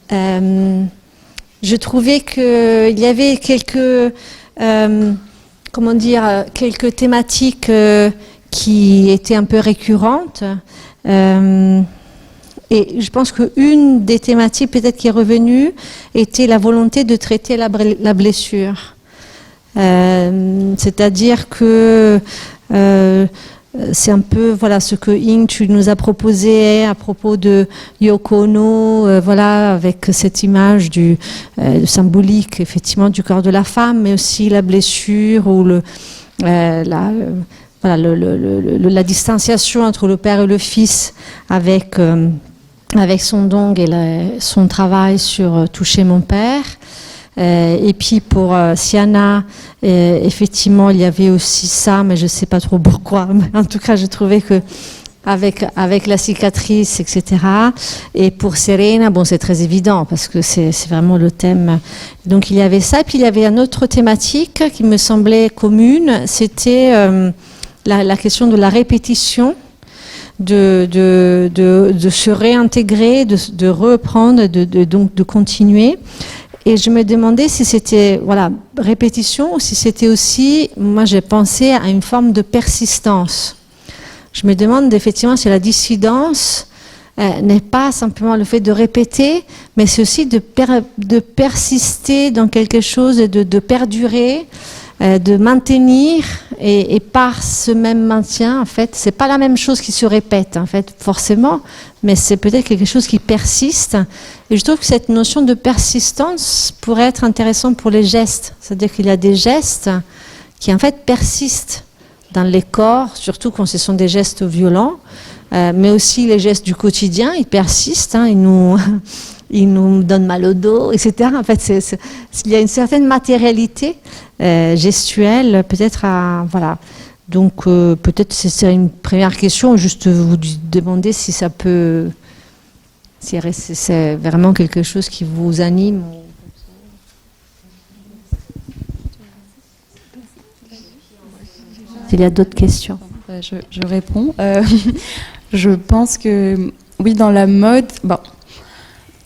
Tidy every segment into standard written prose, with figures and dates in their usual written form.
Je trouvais qu'il y avait quelques thématiques qui étaient un peu récurrentes. Et je pense qu'une des thématiques peut-être qui est revenue était la volonté de traiter la blessure. C'est-à-dire que c'est un peu ce que Ying, tu nous as proposé à propos de Yoko Ono, avec cette image symbolique effectivement du corps de la femme, mais aussi la blessure ou la distanciation entre le père et le fils avec son dong et son travail sur toucher mon père. Et puis pour Siana, effectivement, il y avait aussi ça, mais je ne sais pas trop pourquoi. Mais en tout cas, je trouvais que avec la cicatrice, etc. Et pour Serena, c'est très évident parce que c'est vraiment le thème. Donc il y avait ça, et puis il y avait une autre thématique qui me semblait commune, c'était la question de la répétition. De se réintégrer, de reprendre, donc de continuer. Et je me demandais si c'était répétition ou si c'était aussi, moi j'ai pensé à une forme de persistance. Je me demande effectivement si la dissidence n'est pas simplement le fait de répéter, mais c'est aussi de persister dans quelque chose, de perdurer, de maintenir, et par ce même maintien, en fait, c'est pas la même chose qui se répète, en fait, forcément, mais c'est peut-être quelque chose qui persiste. Et je trouve que cette notion de persistance pourrait être intéressante pour les gestes. C'est-à-dire qu'il y a des gestes qui, en fait, persistent dans les corps, surtout quand ce sont des gestes violents, mais aussi les gestes du quotidien, ils persistent, ils nous donnent mal au dos, etc. En fait, il y a une certaine matérialité gestuelle, peut-être Donc, peut-être c'est une première question, juste vous demander si ça peut... Si c'est vraiment quelque chose qui vous anime. S'il y a d'autres questions. Je réponds. Je pense que, oui, dans la mode...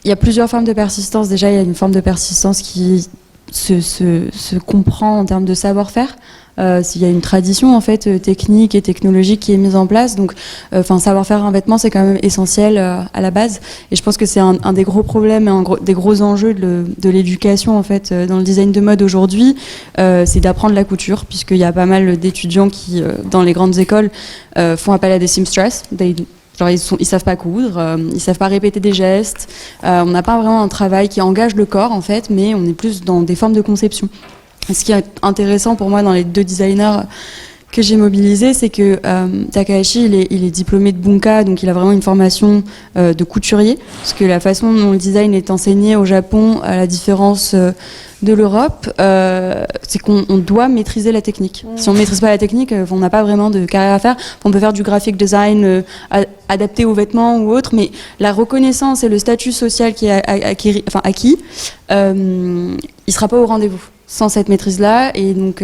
il y a plusieurs formes de persistance. Déjà, il y a une forme de persistance qui se comprend en termes de savoir-faire. Il y a une tradition en fait technique et technologique qui est mise en place. Donc, savoir-faire un vêtement, c'est quand même essentiel à la base. Et je pense que c'est un des gros problèmes et des gros enjeux de l'éducation en fait dans le design de mode aujourd'hui, c'est d'apprendre la couture, puisqu'il y a pas mal d'étudiants qui, dans les grandes écoles, font appel à des seamstresses. Ils savent pas coudre, ils savent pas répéter des gestes. On n'a pas vraiment un travail qui engage le corps en fait, mais on est plus dans des formes de conception. Et ce qui est intéressant pour moi dans les deux designers que j'ai mobilisés, c'est que Takahashi, il est diplômé de Bunka, donc il a vraiment une formation de couturier, parce que la façon dont le design est enseigné au Japon, à la différence de l'Europe, c'est qu'on doit maîtriser la technique. Si on ne maîtrise pas la technique, on n'a pas vraiment de carrière à faire. On peut faire du graphic design adapté aux vêtements ou autre, mais la reconnaissance et le statut social qui est acquis, il ne sera pas au rendez-vous sans cette maîtrise-là. Et donc,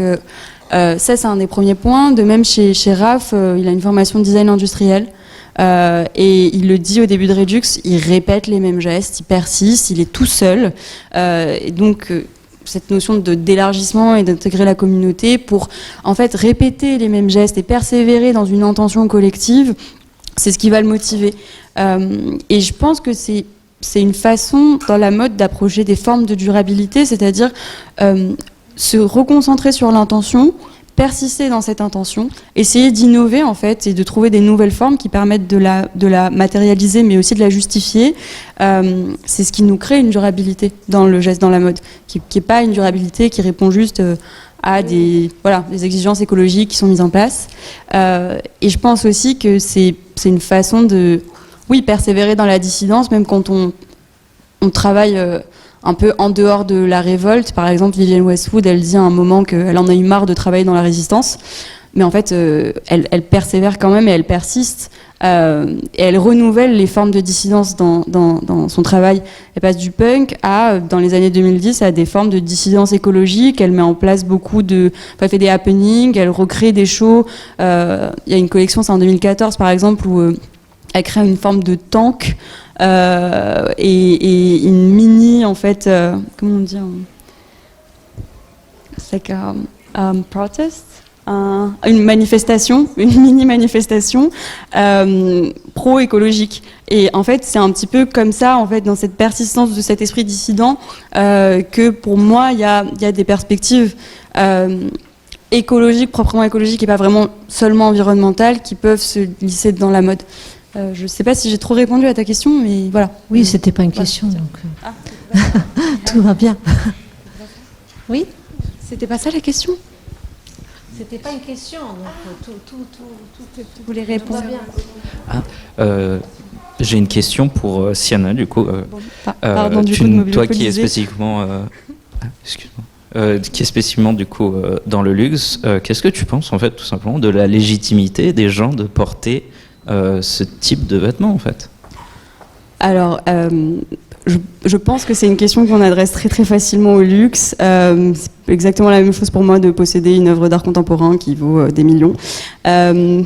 ça, c'est un des premiers points. De même, chez Raph, il a une formation de design industriel. Et il le dit au début de Redux, il répète les mêmes gestes, il persiste, il est tout seul. Et donc, cette notion d'élargissement et d'intégrer la communauté pour, en fait, répéter les mêmes gestes et persévérer dans une intention collective, c'est ce qui va le motiver. Et je pense que c'est une façon, dans la mode, d'approcher des formes de durabilité, c'est-à-dire se reconcentrer sur l'intention, persister dans cette intention, essayer d'innover en fait et de trouver des nouvelles formes qui permettent de la matérialiser mais aussi de la justifier. C'est ce qui nous crée une durabilité dans le geste, dans la mode, qui n'est pas une durabilité qui répond juste à des exigences écologiques qui sont mises en place. Et je pense aussi que c'est une façon de persévérer dans la dissidence, même quand on travaille un peu en dehors de la révolte. Par exemple, Vivienne Westwood, elle dit à un moment qu'elle en a eu marre de travailler dans la résistance, mais en fait, elle persévère quand même et elle persiste, et elle renouvelle les formes de dissidence dans son travail. Elle passe du punk dans les années 2010, à des formes de dissidence écologique. Elle met en place elle fait des happenings, elle recrée des shows. Il y a une collection, c'est en 2014 par exemple, où elle crée une forme de tank et une mini, en fait, comment on dit, c'est like protest, une manifestation, une mini manifestation pro-écologique. Et en fait, c'est un petit peu comme ça, en fait, dans cette persistance de cet esprit dissident, que pour moi, il y a des perspectives écologiques, proprement écologiques, et pas vraiment seulement environnementales, qui peuvent se glisser dans la mode. Je ne sais pas si j'ai trop répondu à ta question, mais voilà. Oui, c'était pas une question, donc tout va bien. Oui. C'était pas ça la question? C'était pas une question, donc tout vous voulez répondre? J'ai une question pour Siana, du coup. Pardon, du coup, de toi qui est spécifiquement, qui est spécifiquement du coup dans le luxe, qu'est-ce que tu penses en fait, tout simplement, de la légitimité des gens de porter ce type de vêtements, en fait? Alors, je pense que c'est une question qu'on adresse très très facilement au luxe. C'est exactement la même chose pour moi de posséder une œuvre d'art contemporain qui vaut des millions. Je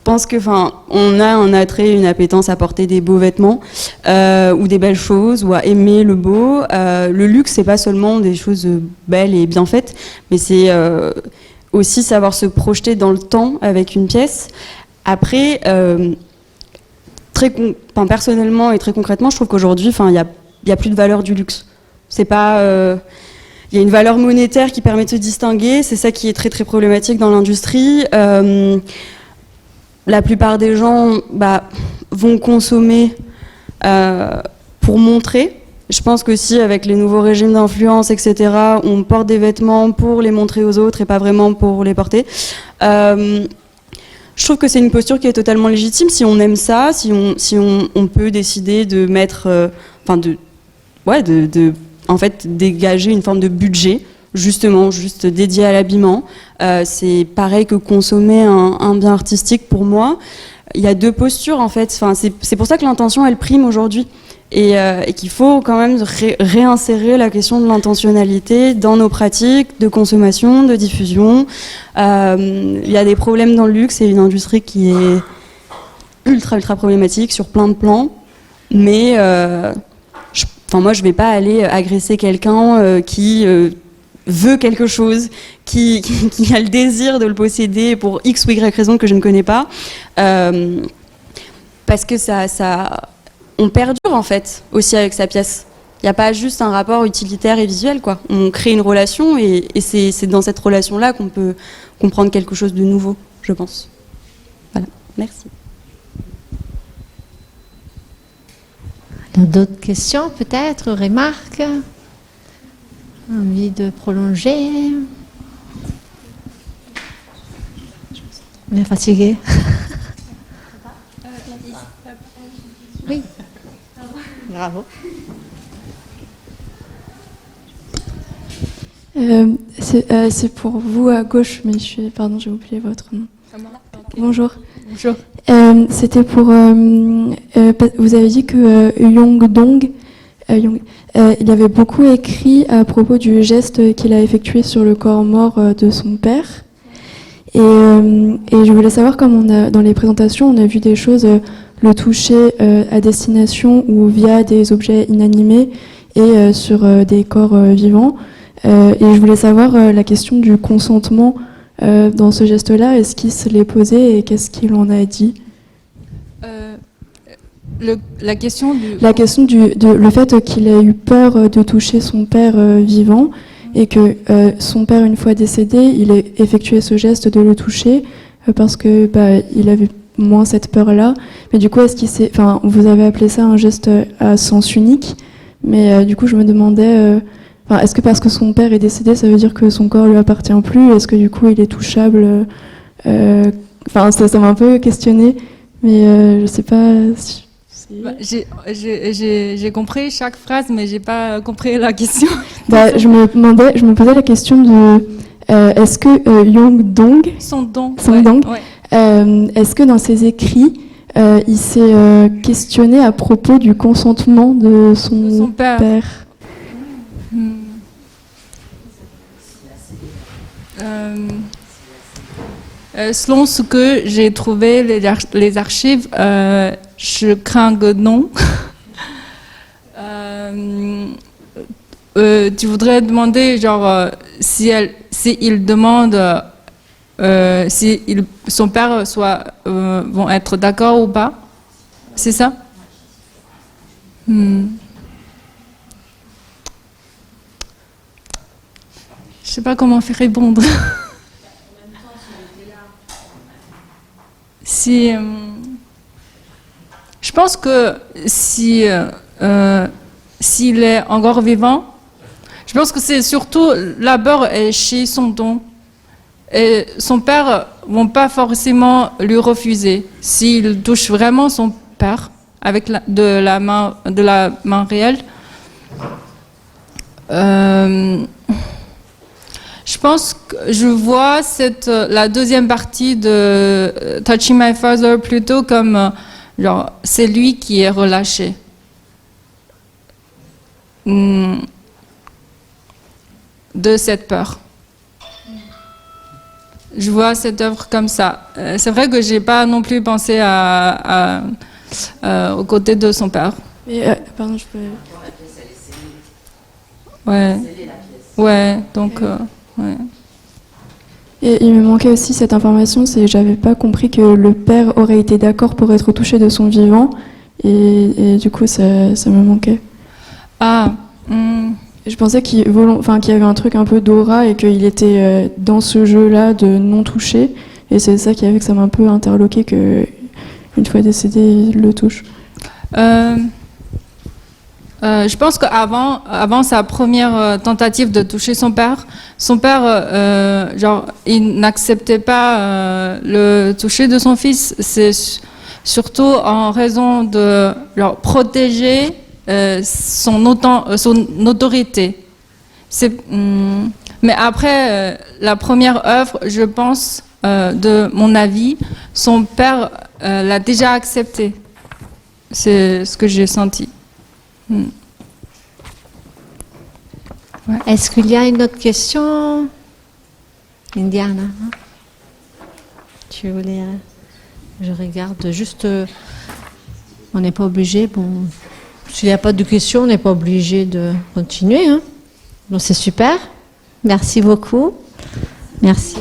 pense que, on a un attrait, une appétence à porter des beaux vêtements ou des belles choses, ou à aimer le beau. Le luxe, c'est pas seulement des choses belles et bien faites, mais c'est aussi savoir se projeter dans le temps avec une pièce. Après, personnellement et très concrètement, je trouve qu'aujourd'hui, il y a plus de valeur du luxe. C'est pas, il y a une valeur monétaire qui permet de se distinguer. C'est ça qui est très très problématique dans l'industrie. La plupart des gens vont consommer pour montrer. Je pense qu'aussi avec les nouveaux régimes d'influence, etc., on porte des vêtements pour les montrer aux autres et pas vraiment pour les porter. Je trouve que c'est une posture qui est totalement légitime. Si on aime ça, si on peut décider de mettre, en fait, dégager une forme de budget, justement, juste dédié à l'habillement. C'est pareil que consommer un bien artistique pour moi. Il y a deux postures, en fait. C'est pour ça que l'intention, elle prime aujourd'hui. Et qu'il faut quand même réinsérer la question de l'intentionnalité dans nos pratiques de consommation, de diffusion. Il y a des problèmes dans le luxe, c'est une industrie qui est ultra problématique sur plein de plans. Mais moi, je ne vais pas aller agresser quelqu'un qui veut quelque chose, qui a le désir de le posséder pour X ou Y raison que je ne connais pas. Parce que on perdure en fait aussi avec sa pièce. Il n'y a pas juste un rapport utilitaire et visuel, quoi. On crée une relation et c'est dans cette relation-là qu'on peut comprendre quelque chose de nouveau, je pense. Voilà, merci. D'autres questions peut-être, remarques? Envie de prolonger? On est fatigué. Oui. Bravo. C'est pour vous à gauche, mais pardon, j'ai oublié votre nom. Bonjour. Bonjour. C'était pour... vous avez dit que Yongdong, il avait beaucoup écrit à propos du geste qu'il a effectué sur le corps mort de son père. Et je voulais savoir, comme dans les présentations, on a vu des choses... le toucher à destination ou via des objets inanimés et sur des corps vivants. Et je voulais savoir la question du consentement dans ce geste-là. Est-ce qu'il se l'est posé et qu'est-ce qu'il en a dit? La question le fait qu'il ait eu peur de toucher son père vivant et que son père, une fois décédé, il ait effectué ce geste de le toucher parce que il avait moins cette peur-là. Mais du coup, vous avez appelé ça un geste à sens unique, mais du coup, je me demandais, est-ce que parce que son père est décédé, ça veut dire que son corps lui appartient plus? Est-ce que du coup, il est touchable? Ça m'a un peu questionné, mais je sais pas. J'ai compris chaque phrase, mais j'ai pas compris la question. Je me posais la question de est-ce que Yongdong, ouais. Est-ce que dans ses écrits, il s'est questionné à propos du consentement de son père? Selon ce que j'ai trouvé les archives, je crains que non. Tu voudrais demander, genre, si il demande si son père vont être d'accord ou pas. C'est ça? Je sais pas comment faire répondre. Si, je pense que s'il est encore vivant, je pense que c'est surtout l'abord est chez son don. Et son père ne vont pas forcément lui refuser. S'il touche vraiment son père avec de la main réelle, je pense que je vois la deuxième partie de Touching My Father plutôt comme genre c'est lui qui est relâché. De cette peur. Je vois cette œuvre comme ça. C'est vrai que j'ai pas non plus pensé au côté de son père. Mais, pardon, je peux... Ouais. Ouais, donc... ouais. Et il me manquait aussi cette information, c'est que j'avais pas compris que le père aurait été d'accord pour être touché de son vivant, et du coup ça me manquait. Ah. Je pensais qu'il y avait un truc un peu d'aura et qu'il était dans ce jeu-là de non touché, et c'est ça qui a fait que ça m'a un peu interloqué que une fois décédé, il le touche. Je pense qu'avant sa première tentative de toucher son père, genre, il n'acceptait pas le toucher de son fils. C'est surtout en raison de genre, protéger son autorité. Mais après, la première œuvre, je pense, de mon avis, son père l'a déjà accepté. C'est ce que j'ai senti. Ouais. Est-ce qu'il y a une autre question? Indiana, tu voulais... je regarde juste... on n'est pas obligé, bon... S'il n'y a pas de questions, on n'est pas obligé de continuer. Hein. Donc c'est super. Merci beaucoup. Merci.